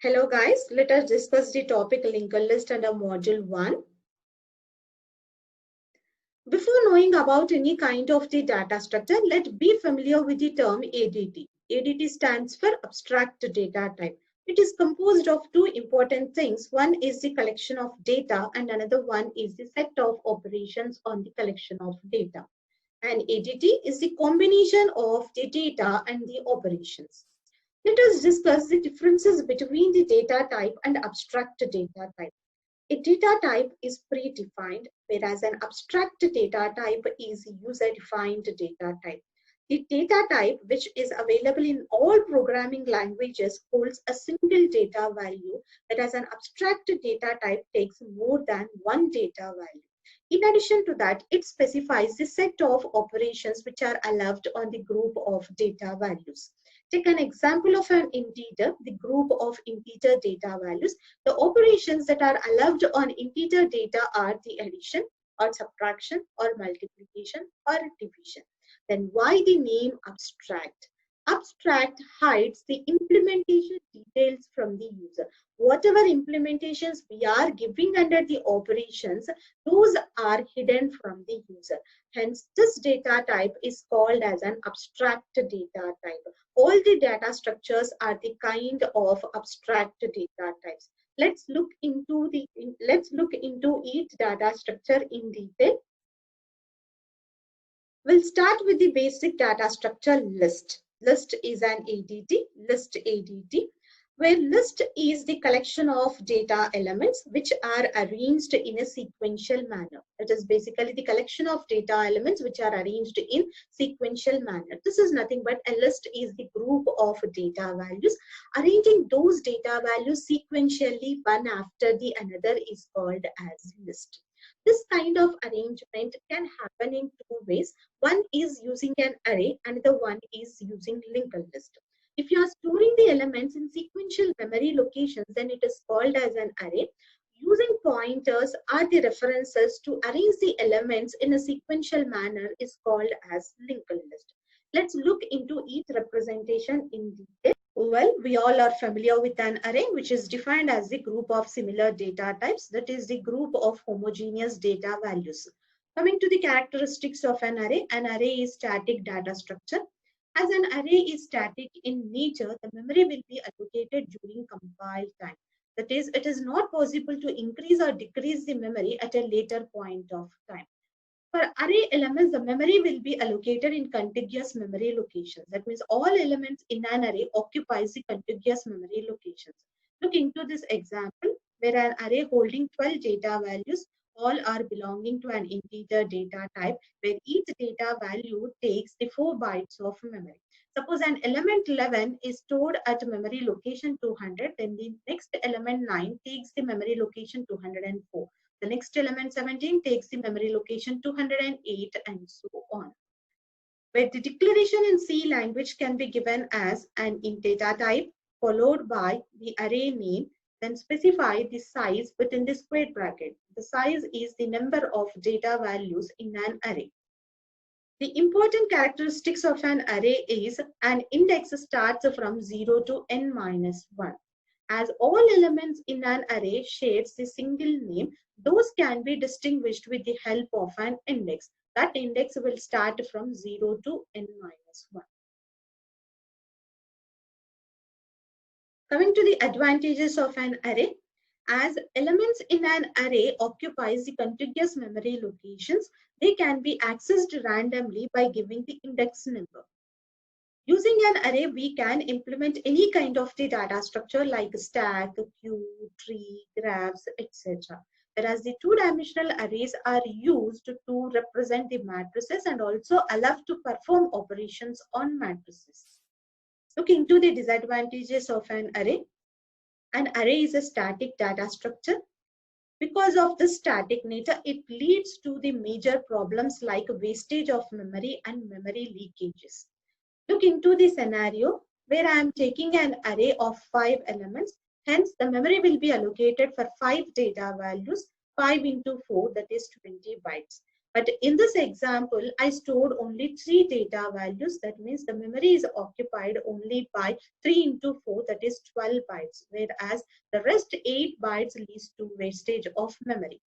Hello guys, let us discuss the topic linked list under module 1. Before knowing about any kind of the data structure, let's be familiar with the term ADT. ADT stands for abstract data type. It is composed of two important things. One is the collection of data and another one is the set of operations on the collection of data. And ADT is the combination of the data and the operations. Let us discuss the differences between the data type and abstract data type. A data type is predefined, whereas an abstract data type is a user-defined data type. The data type, which is available in all programming languages, holds a single data value, whereas an abstract data type takes more than one data value. In addition to that, it specifies the set of operations which are allowed on the group of data values. Take an example of an integer, the group of integer data values. The operations that are allowed on integer data are the addition or subtraction or multiplication or division. Then why the name abstract? Abstract hides the implementation details from the user. Whatever implementations we are giving under the operations, those are hidden from the user. Hence, this data type is called as an abstract data type. All the data structures are the kind of abstract data types. Let's look into each data structure in detail. We'll start with the basic data structure list. List is an ADT, list ADT, where list is the collection of data elements which are arranged in a sequential manner. It is basically the collection of data elements which are arranged in sequential manner. This is nothing but a list is the group of data values. Arranging those data values sequentially one after the another is called as list. This kind of arrangement can happen in two ways. One is using an array, and the one is using linked list. If you are storing the elements in sequential memory locations, then it is called as an array. Using pointers or the references to arrange the elements in a sequential manner is called as linked list. Let's look into each representation in detail. Well, we all are familiar with an array, which is defined as the group of similar data types, that is the group of homogeneous data values. Coming to the characteristics of an array is static data structure. As an array is static in nature, the memory will be allocated during compile time. That is, it is not possible to increase or decrease the memory at a later point of time. For array elements, the memory will be allocated in contiguous memory locations. That means all elements in an array occupies the contiguous memory locations. Look into this example where an array holding 12 data values all are belonging to an integer data type where each data value takes the 4 bytes of memory. Suppose an element 11 is stored at memory location 200, then the next element 9 takes the memory location 204. The next element 17 takes the memory location 208 and so on. Where the declaration in C language can be given as an int data type followed by the array name, then specify the size within the square bracket. The size is the number of data values in an array. The important characteristics of an array is an index starts from 0 to n-1. As all elements in an array shares the single name, those can be distinguished with the help of an index. That index will start from 0 to n-1. Coming to the advantages of an array, as elements in an array occupies the contiguous memory locations, they can be accessed randomly by giving the index number. Using an array, we can implement any kind of the data structure like stack, queue, tree, graphs, etc. Whereas the two-dimensional arrays are used to represent the matrices and also allow to perform operations on matrices. Look into the disadvantages of an array. An array is a static data structure. Because of this static nature, it leads to the major problems like wastage of memory and memory leakages. Look into the scenario where I am taking an array of 5 elements. Hence, the memory will be allocated for 5 data values, 5 into 4, that is 20 bytes. But in this example, I stored only 3 data values. That means the memory is occupied only by 3 into 4, that is 12 bytes, whereas the rest 8 bytes leads to wastage of memory.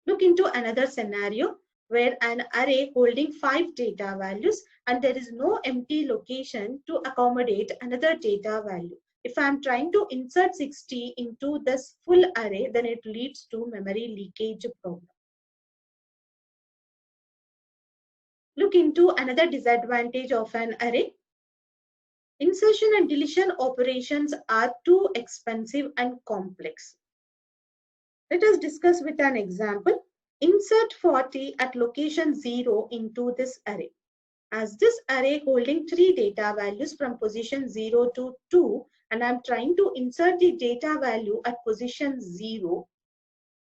Look into another scenario where an array holding 5 data values and there is no empty location to accommodate another data value. If I am trying to insert 60 into this full array, then it leads to memory leakage problem. Look into another disadvantage of an array. Insertion and deletion operations are too expensive and complex. Let us discuss with an example. Insert 40 at location 0 into this array. As this array holding 3 data values from position 0 to 2, and I am trying to insert the data value at position 0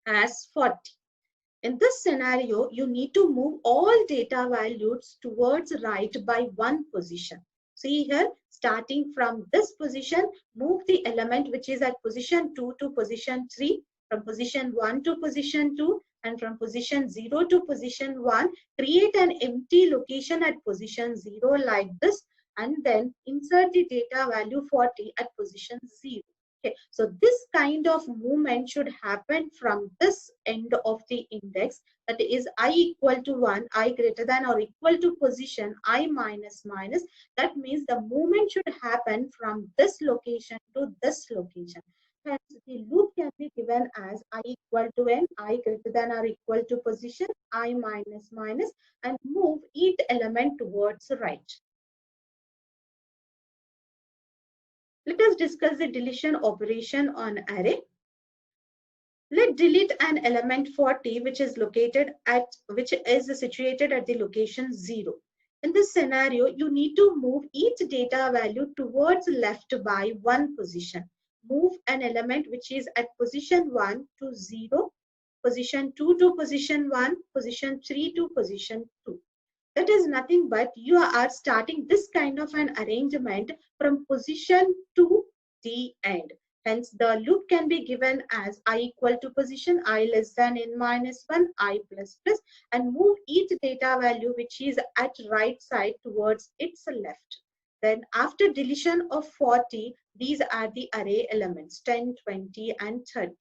as 40. In this scenario, you need to move all data values towards right by one position. See here, starting from this position, move the element which is at position 2 to position 3, from position 1 to position 2, and from position 0 to position 1, create an empty location at position 0 like this, and then insert the data value 40 at position 0. Okay, so this kind of movement should happen from this end of the index, that is I equal to 1, I greater than or equal to position I minus minus. That means the movement should happen from this location to this location. Hence, the loop can be given as I equal to n, I greater than or equal to position I minus minus, and move each element towards right. Let us discuss the deletion operation on array. Let delete an element 40 which is situated at the location 0. In this scenario, you need to move each data value towards left by one position. Move an element which is at position 1 to 0, position 2 to position 1, position 3 to position 2. That is nothing but you are starting this kind of an arrangement from position to the end. Hence, the loop can be given as I equal to position I less than n minus 1, I plus plus, and move each data value which is at right side towards its left. Then after deletion of 40, these are the array elements 10, 20, and 30.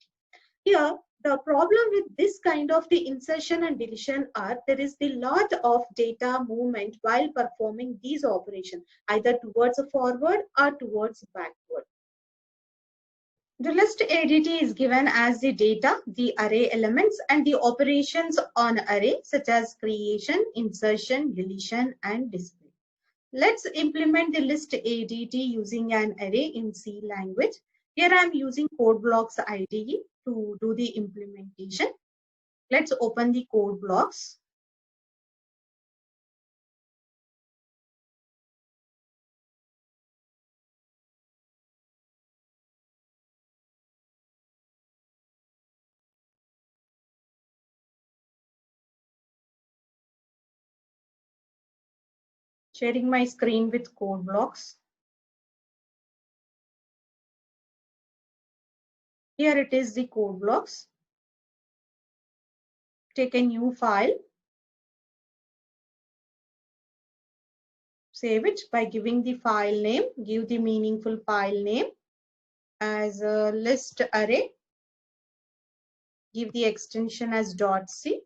Here, the problem with this kind of the insertion and deletion are there is the lot of data movement while performing these operations, either towards a forward or towards backward. The list ADT is given as the data, the array elements, and the operations on array such as creation, insertion, deletion, and display. Let's implement the list ADT using an array in C language. Here I am using code blocks IDE to do the implementation. Let's open the code blocks. Sharing my screen with code blocks. Here it is the code blocks. Take a new file. Save it by giving the file name. Give the meaningful file name as a list array. Give the extension as .c.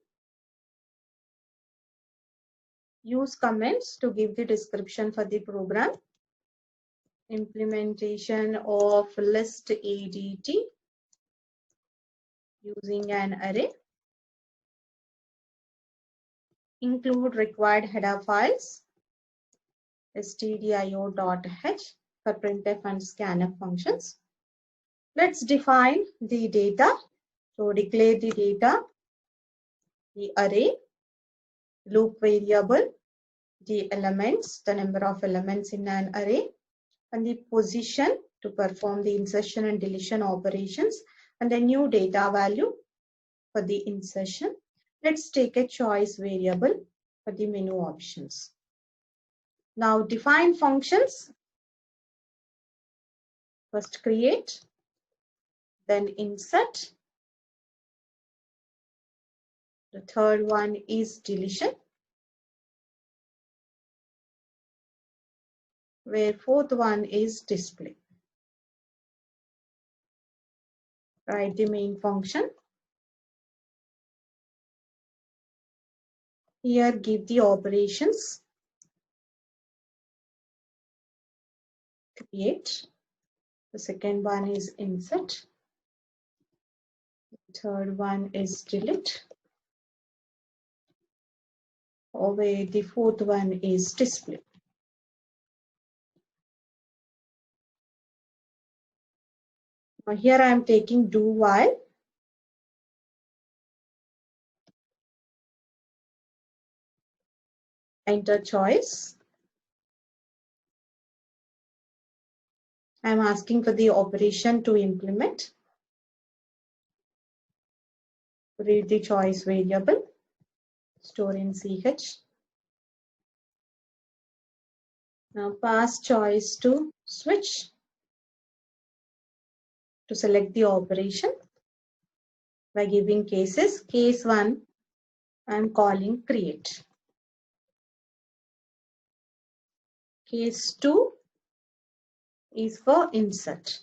Use comments to give the description for the program. Implementation of list ADT using an array. Include required header files, stdio.h for printf and scanf functions. Let's define the data. So declare the data, the array, loop variable, the elements, the number of elements in an array, and the position to perform the insertion and deletion operations, and the new data value for the insertion. Let's take a choice variable for the menu options. Now define functions. First create, then insert, The third one is deletion, where fourth one is display. Write the main function. Here give the operations. Create. The second one is insert. The third one is delete. Where the fourth one is display. Now here I am taking do while. Enter choice. I am asking for the operation to implement. Read the choice variable. Store in CH. Now pass choice to switch to select the operation by giving cases. Case 1, I am calling create. Case 2 is for insert.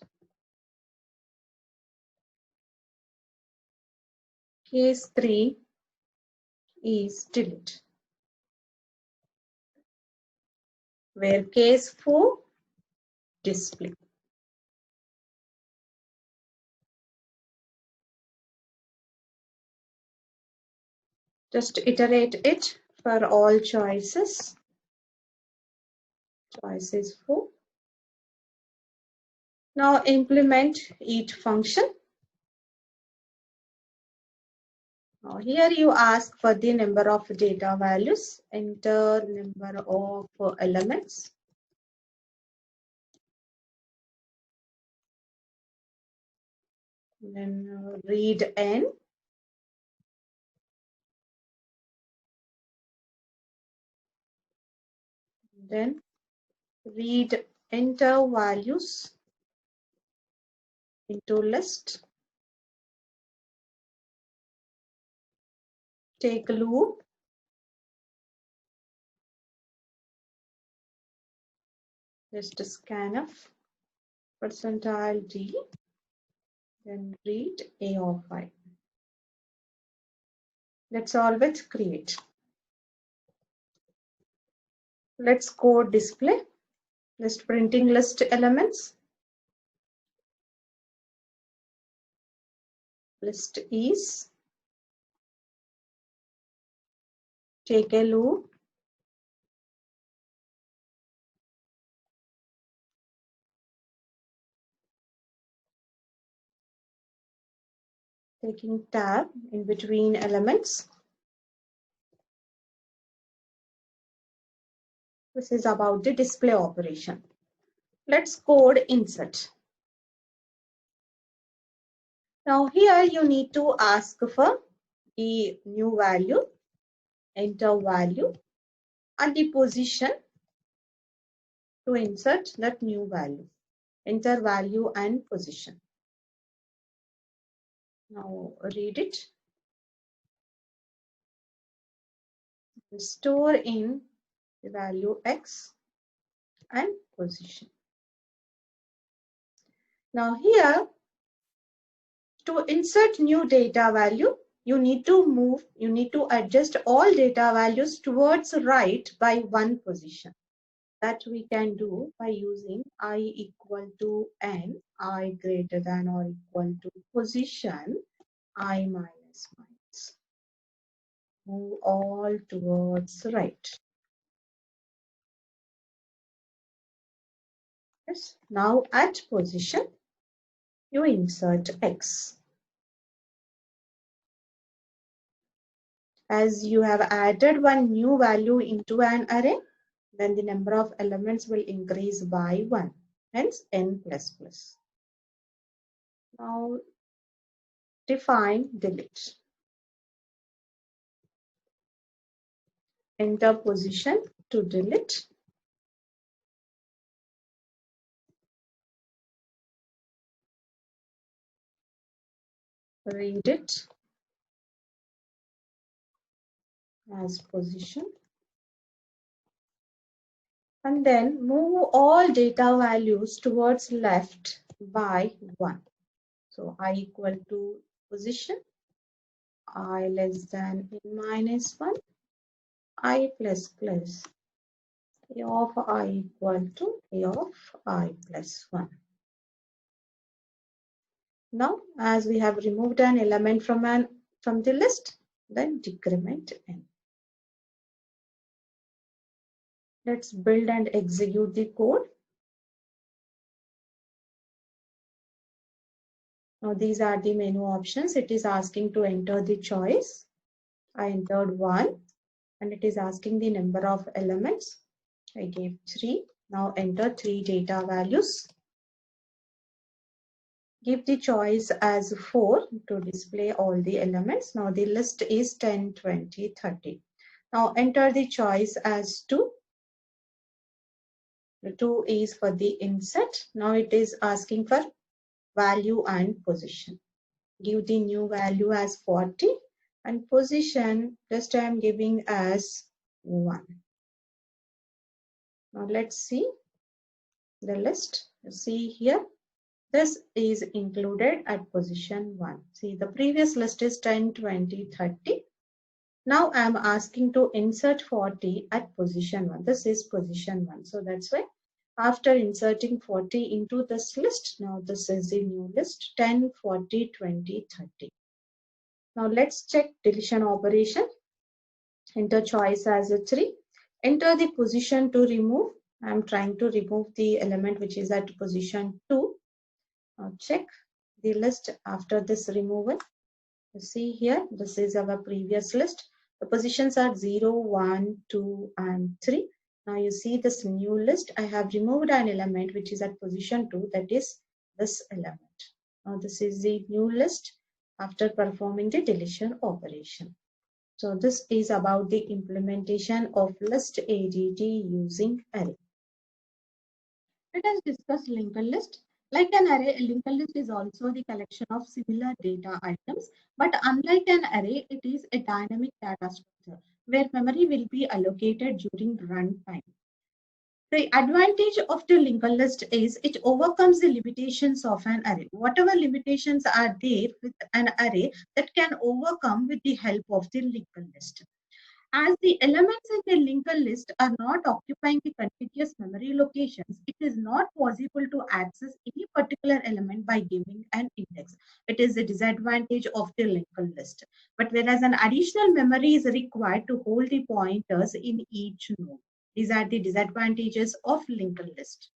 Case 3 is delete. Where case 4, display. Just iterate it for all choices. Choices 4. Now implement each function. Now here you ask for the number of data values. Enter number of elements. Then read n. Then read enter values into list. Take loop. Just scanf percentile d. Then read a of I. Let's solve it. Create. Let's code display. List printing list elements. List is. Take a loop. Taking tab in between elements. This is about the display operation. Let's code insert. Now here you need to ask for the new value, enter value, and the position to insert that new value. Enter value and position. Now read it. Store in the value X and position. Now here, to insert new data value, you need to adjust all data values towards right by one position. That we can do by using I equal to n, I greater than or equal to position, I minus minus. Move all towards right. Yes. Now at position, you insert X. As you have added one new value into an array, then the number of elements will increase by 1, hence n plus plus. Now define delete. Enter position to delete. Read it. as position. And then move all data values towards left by 1. So I equal to position, I less than n minus 1, I plus plus, a of I equal to a of I plus 1. Now, as we have removed an element from the list, then decrement n. Let's build and execute the code. Now, these are the menu options. It is asking to enter the choice. I entered 1 and it is asking the number of elements. I gave 3. Now enter 3 data values. Give the choice as 4 to display all the elements. Now the list is 10, 20, 30. Now enter the choice as 2. The 2 is for the insert. Now it is asking for value and position. Give the new value as 40 and position just I am giving as 1. Now let's see the list. You see here, this is included at position 1. See, the previous list is 10, 20, 30. Now I am asking to insert 40 at position 1. This is position 1. So that's why after inserting 40 into this list, now this is the new list 10, 40, 20, 30. Now let's check deletion operation. Enter choice as a 3. Enter the position to remove. I am trying to remove the element which is at position 2. Now check the list after this removal. You see here, this is our previous list. The positions are 0, 1, 2, and 3. Now you see this new list. I have removed an element which is at position 2, that is this element. Now this is the new list after performing the deletion operation. So this is about the implementation of list ADT using array. Let us discuss linked list. Like an array, a linked list is also the collection of similar data items, but unlike an array, it is a dynamic data structure where memory will be allocated during runtime. The advantage of the linked list is it overcomes the limitations of an array. Whatever limitations are there with an array, that can overcome with the help of the linked list. As the elements in the linked list are not occupying the contiguous memory locations, it is not possible to access any particular element by giving an index. It is a disadvantage of the linked list. But whereas an additional memory is required to hold the pointers in each node. These are the disadvantages of linked list.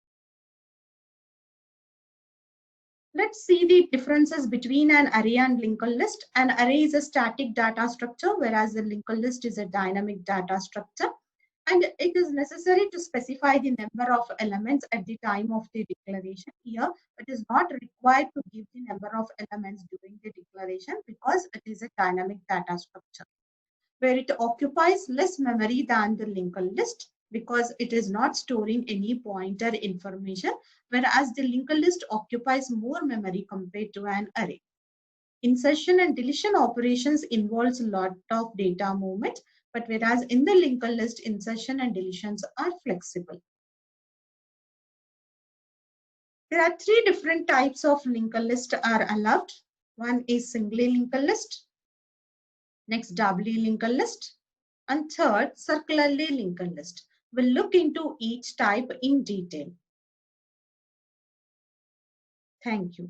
Let's see the differences between an array and linked list. An array is a static data structure, whereas the linked list is a dynamic data structure. And it is necessary to specify the number of elements at the time of the declaration. Here, it is not required to give the number of elements during the declaration because it is a dynamic data structure, where it occupies less memory than the linked list, because it is not storing any pointer information, whereas the linked list occupies more memory compared to an array. Insertion and deletion operations involves a lot of data movement, but whereas in the linked list, insertion and deletions are flexible. There are 3 different types of linked list are allowed. One is singly linked list, next doubly linked list, and third circularly linked list. We'll look into each type in detail. Thank you.